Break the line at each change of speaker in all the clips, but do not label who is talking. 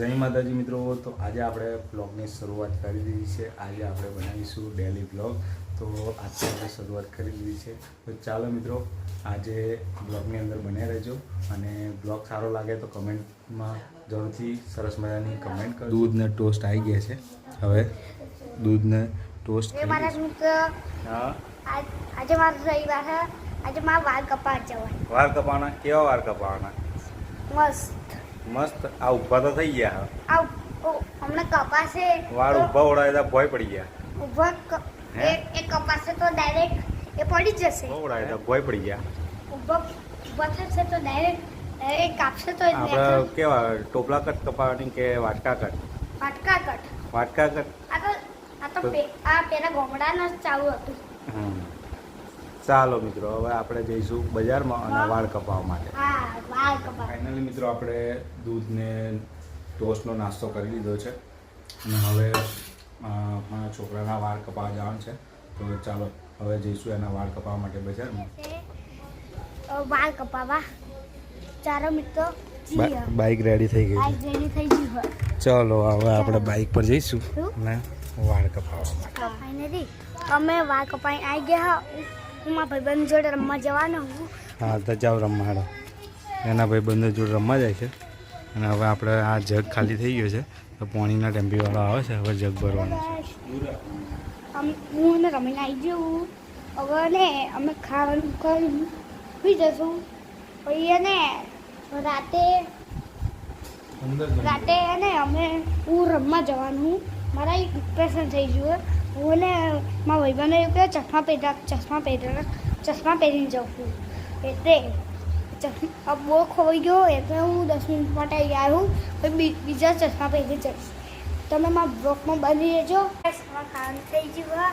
જય માતાજી મિત્રો। તો આજે આપણે બ્લોગની શરૂઆત કરી દીધી છે। આજે આપણે બનાવીશું ડેલી બ્લોગ। તો આજથી આપણે શરૂઆત કરી દીધી છે। તો ચાલો મિત્રો આજે બ્લોગની અંદર બન્યા રહેજો અને બ્લોગ સારો લાગે તો કમેન્ટમાં જરૂરથી સરસ મજાની કમેન્ટ કરજો। દૂધને ટોસ્ટ આવી ગયા છે। હવે દૂધને ટોસ્ટ
મારા મિત્ર
હા
આજે મારો રવિવાર છે। આજે મારા વાળ કપાવા જવાય।
વાળ કપાવાના? કેવા વાળ કપાવાના?
મસ્ત
મસ્ત। આ ઊભા તો થઈ ગયા।
આ હમણાં કપાસે
વાળ ઊભા ઓળાય ભોય પડી ગયા।
ઊભા એ કપાસે તો ડાયરેક્ટ એ પડી જશે।
ઓળાય ભોય પડી ગયા।
ઊભા થશે તો ડાયરેક્ટ કાપશે તો
આપણે કેવા ટોપલા કટ કપાવાની કે વાટકા કટ?
વાટકા કટ।
વાટકા કટ
આ પેલા ગોમડાનો જ ચાલુ હતું।
ચાલો મિત્રો હવે આપણે જઈશું બજારમાં અને વાળ કપાવવા માટે।
હા વાળ કપાવવા।
ફાઇનલી મિત્રો આપણે દૂધને ટોસ્ટનો નાસ્તો કરી લીધો છે અને હવે મારા છોકરાના વાળ કપાવવા જવાનું છે। તો ચાલો હવે જઈશું એના વાળ કપાવવા માટે બજારમાં।
વાળ કપાવવા ચાલો મિત્રો
બાઇક રેડી થઈ ગઈ
બાઇક રેડી થઈ ગઈ હોય।
ચાલો હવે આપણે બાઇક પર જઈશું અને વાળ કપાવવા માટે।
ફાઇનલી અમે વાળ કપાઈ આવી ગયા। હું મારા ભાઈબંધ જોડે રમવા જવાનો હું।
હા તો જાઓ રમવા હેડો। એના ભાઈબંધો જોડે રમવા જાય છે અને હવે આપણે આ જગ ખાલી થઈ ગયો છે તો પાણીના ટેમ્પીવાળો આવે છે। હવે જગ ભરવાનો છે।
હું એને રમીને આવી ગયું। હવે ને અમે ખાવાનું કરી સુઈ જશું। પછી એને રાતે ને અમે હું રમવા જવાનું। મારા એક ડિપ્રેશન થઈ ગયું। હું ને મારા ભાઈબંધે એવું કે ચશ્મા પહેરીને જાઉં છું। એટલે બહુ ખોઈ ગયો એટલે હું 10 મિનિટ માટે આવ્યું પછી બીજા ચશ્મા પહેરી જઈશ। તમે મારા બ્લોગમાં બની રહેજો। ખાવાનું થઈ ગયું।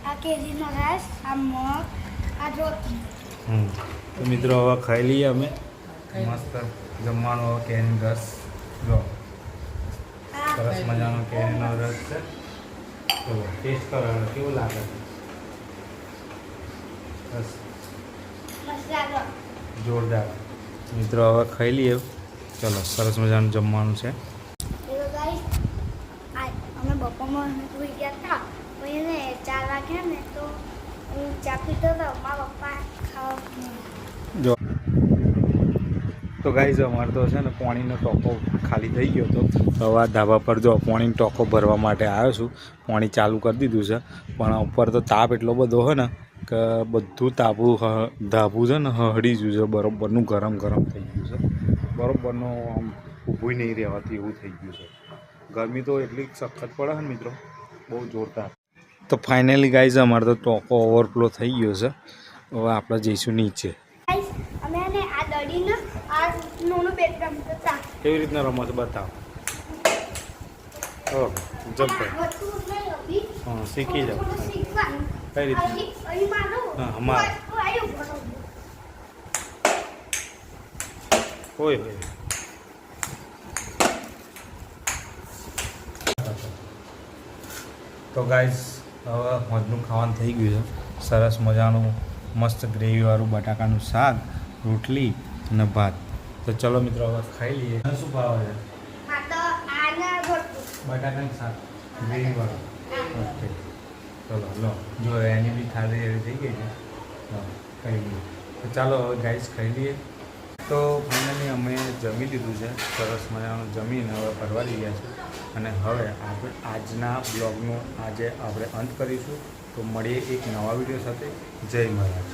આ કેરીનો રસ, આ મગ, આ રોટલી।
તો મિત્રો હવે ખાઈ લઈએ અમે મસ્ત જમવાનો કેરીનો રસ। જો સરસ મજાનો કેરીનો રસ છે। ચલો ટેસ્ટ કરો કેવું લાગે છે? બસ જોરદાર। મિત્રો હવે ખાઈ લઈએ। ચલો સરસ મજાનું જમવાનું છે।
અમે બપોરમાં સુઈ ગયા હતા પછી ને 4 વાગ્યા ને તો હું ચા પીતો હતો। મારા પપ્પા ખાવા
જો તો ગાઈઝ અમારે તો છે ને પાણીનો ટોકો ખાલી થઈ ગયો હતો। હવે આ ધાબા પર જો પાણીનો ટોકો ભરવા માટે આવ્યો છું। પાણી ચાલુ કરી દીધું છે પણ ઉપર તો તાપ એટલો બધો હોય ને કે બધું ધાબું છે ને હળી ગયું છે। બરોબરનું ગરમ થઈ ગયું છે। બરોબરનું આમ ઊભું નહીં રહેવાથી એવું થઈ ગયું છે। ગરમી તો એટલી સખત પડે છે ને મિત્રો બહુ જોરદાર। તો ફાઇનલી ગાઈઝ અમારે તો ટોકો ઓવરફ્લો થઈ ગયો છે। હવે આપણે જઈશું નીચે।
અમે ને આ દડીને આ નોનો બેટ રમતા।
કેવી રીતના રમો છો બતાવો। ઓહ જમ્પ હા શીખી જાઓ। કઈ રીતના? હા અમારે હોય તો ગાઈઝ હવે હોજનું ખાવાનું થઈ ગયું છે। સરસ મજાનું મસ્ત ગ્રેવીવાળું બટાકાનું શાક, રોટલી અને ભાત। તો ચલો મિત્રો હવે ખાઈ લઈએ। શું ભાવે છે? બટાકાનું શાક ગ્રેવીવાળું। ઓકે ચલો લો જો એની બી થાળી એવી થઈ ગઈ છે। ખાઈ લઈએ। તો ચાલો હવે ગાઈઝ ખાઈ લઈએ। તો ફાઇનલી અમે જમી લીધું છે। સરસ મજાનું જમીને હવે પરવારી ગયા છે અને હવે આપણે આજના બ્લોગનો આજે આપણે અંત કરીશું। તો મળીએ એક નવા વિડીયો સાથે। જય મહારાજ।